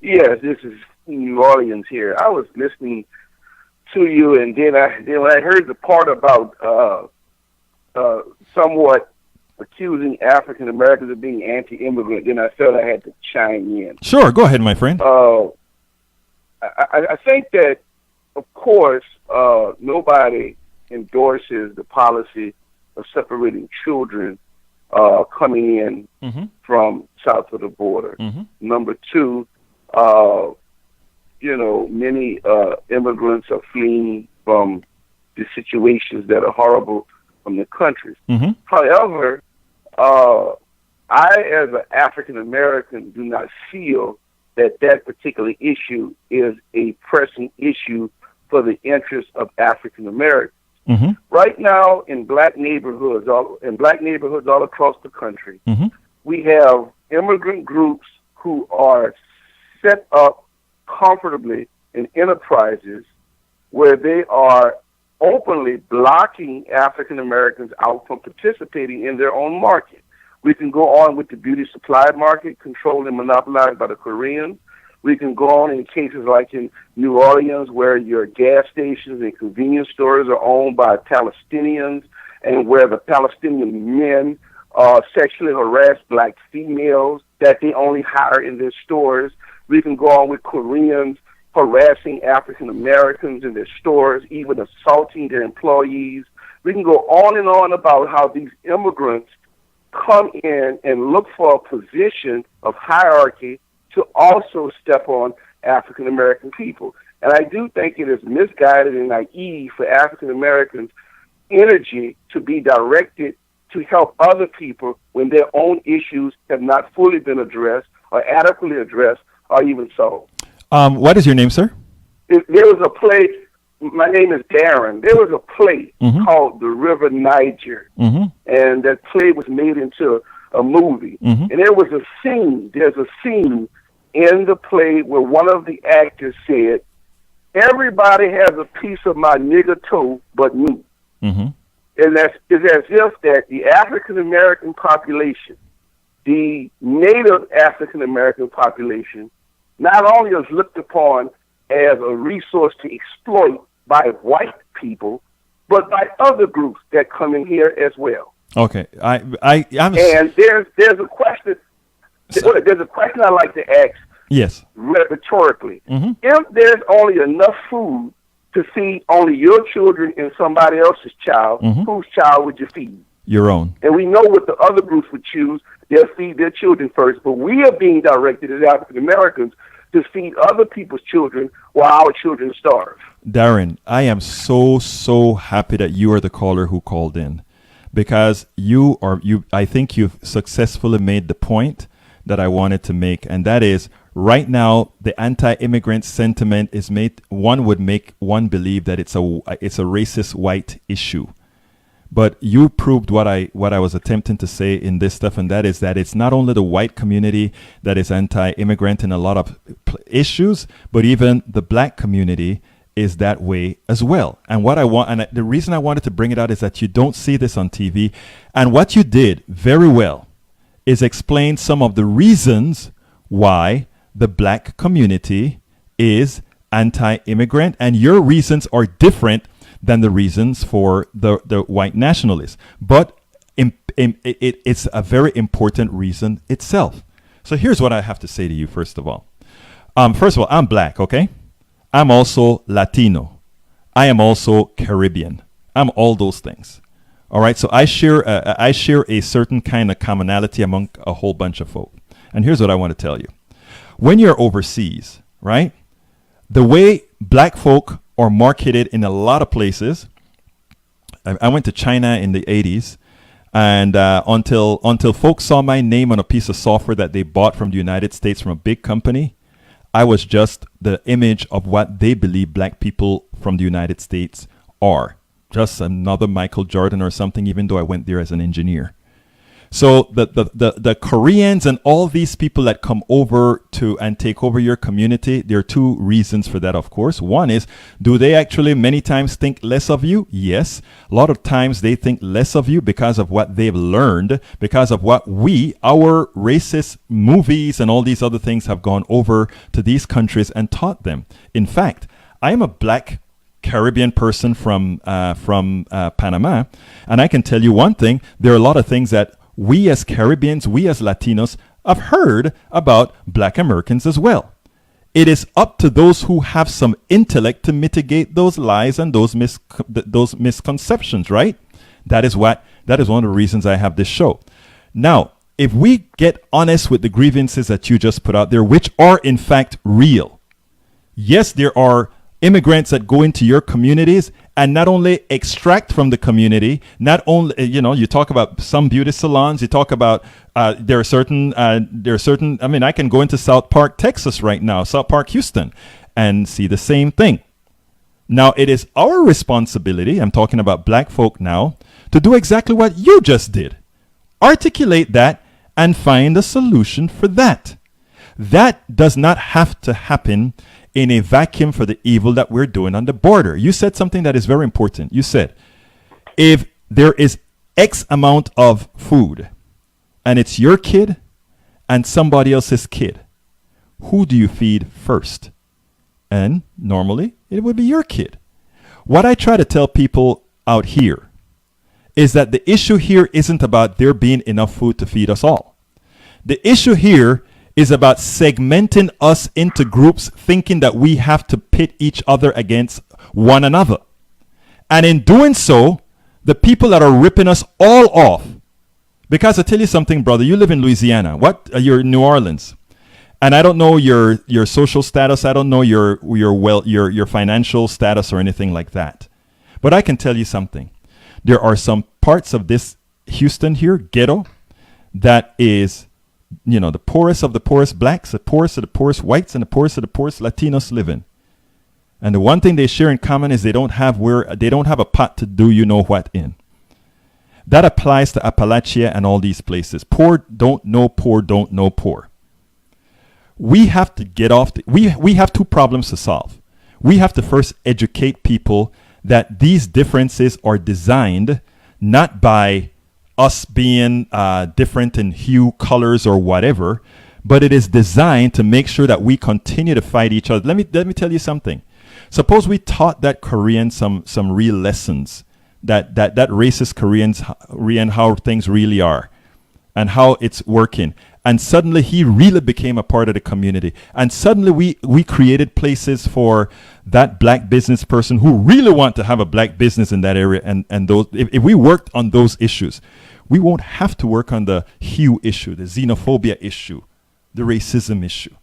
Yes, this is New Orleans here. I was listening to you, and then when I heard the part about somewhat accusing African Americans of being anti-immigrant, then I felt I had to chime in. Sure, go ahead, my friend. I think that, of course, nobody endorses the policy of separating children coming in from south of the border. Number two, many immigrants are fleeing from the situations that are horrible from the countries. However, I, as an African American, do not feel that particular issue is a pressing issue for the interests of African Americans. Right now, in black neighborhoods all across the country, we have immigrant groups who are set up comfortably in enterprises where they are openly blocking African Americans out from participating in their own market. We can go on with the beauty supply market controlled and monopolized by the Koreans. We can go on in cases like in New Orleans, where your gas stations and convenience stores are owned by Palestinians, and where the Palestinian men sexually harass black females that they only hire in their stores. We can go on with Koreans harassing African Americans in their stores, even assaulting their employees. We can go on and on about how these immigrants come in and look for a position of hierarchy to also step on African American people. And I do think it is misguided and naive for African Americans' energy to be directed to help other people when their own issues have not fully been addressed or adequately addressed or even solved. What is your name, sir? There was a play. My name is Darren. There was a play called The River Niger, and that play was made into a movie. And there was a scene. There's a scene in the play where one of the actors said, "Everybody has a piece of my nigger toe but me." And it's as if that the African American population, the native African American population, not only is looked upon as a resource to exploit by white people, but by other groups that come in here as well. Okay, I'm and there's a question. There's a question I like to ask. Yes. Rhetorically, if there's only enough food to feed only your children and somebody else's child, whose child would you feed? Your own. And we know what the other groups would choose. They'll feed their children first, but we are being directed as African Americans to feed other people's children while our children starve. Darren, I am so happy that you are the caller who called in, because I think you've successfully made the point that I wanted to make, and that is right now the anti-immigrant sentiment is would make one believe that it's a racist white issue. But you proved what I was attempting to say in this stuff, and that is that it's not only the white community that is anti-immigrant in a lot of issues, but even the black community is that way as well. And the reason I wanted to bring it out is that you don't see this on TV. And what you did very well is explain some of the reasons why the black community is anti-immigrant, and your reasons are different than the reasons for the white nationalists. But it's a very important reason itself. So here's what I have to say to you, first of all. First of all, I'm black, okay? I'm also Latino. I am also Caribbean. I'm all those things. All right, so I share a certain kind of commonality among a whole bunch of folk. And here's what I want to tell you. When you're overseas, right, the way black folk are marketed in a lot of places. I went to China in the 80s, and until folks saw my name on a piece of software that they bought from the United States from a big company, I was just the image of what they believe black people from the United States are. Just another Michael Jordan or something, even though I went there as an engineer. So the Koreans and all these people that come over to and take over your community, there are two reasons for that, of course. One is, do they actually many times think less of you? Yes. A lot of times they think less of you because of what they've learned, because of what our racist movies and all these other things have gone over to these countries and taught them. In fact, I am a black Caribbean person from Panama, and I can tell you one thing: there are a lot of things that we as Caribbeans, we as Latinos, have heard about black Americans as well. It is up to those who have some intellect to mitigate those lies and those misconceptions, right? That is one of the reasons I have this show. Now, if we get honest with the grievances that you just put out there, which are in fact real, yes, there are immigrants that go into your communities and not only extract from the community, not only, you talk about some beauty salons, you talk about, there are certain, I mean, I can go into South Park, Texas right now, South Park, Houston, and see the same thing. Now, it is our responsibility, I'm talking about black folk now, to do exactly what you just did. Articulate that and find a solution for that. That does not have to happen in a vacuum for the evil that we're doing on the border. You said something that is very important. You said, if there is X amount of food and it's your kid and somebody else's kid, who do you feed first? And normally it would be your kid. What I try to tell people out here is that the issue here isn't about there being enough food to feed us all. The issue here is about segmenting us into groups, thinking that we have to pit each other against one another. And in doing so, the people that are ripping us all off, because I tell you something, brother, you live in Louisiana. You're in New Orleans. And I don't know your social status. I don't know your financial status or anything like that. But I can tell you something. There are some parts of this Houston here, ghetto, that is, the poorest of the poorest blacks, the poorest of the poorest whites, and the poorest of the poorest Latinos live in. And the one thing they share in common is they don't have a pot to do what in. That applies to Appalachia and all these places. Poor don't know poor. We have to get off. We have two problems to solve. We have to first educate people that these differences are designed not by us being different in hue, colors, or whatever, but it is designed to make sure that we continue to fight each other. Let me tell you something. Suppose we taught that Korean some real lessons, that racist Korean how things really are, and how it's working. And suddenly he really became a part of the community. And suddenly we created places for that black business person who really want to have a black business in that area. And those, if we worked on those issues, we won't have to work on the hue issue, the xenophobia issue, the racism issue.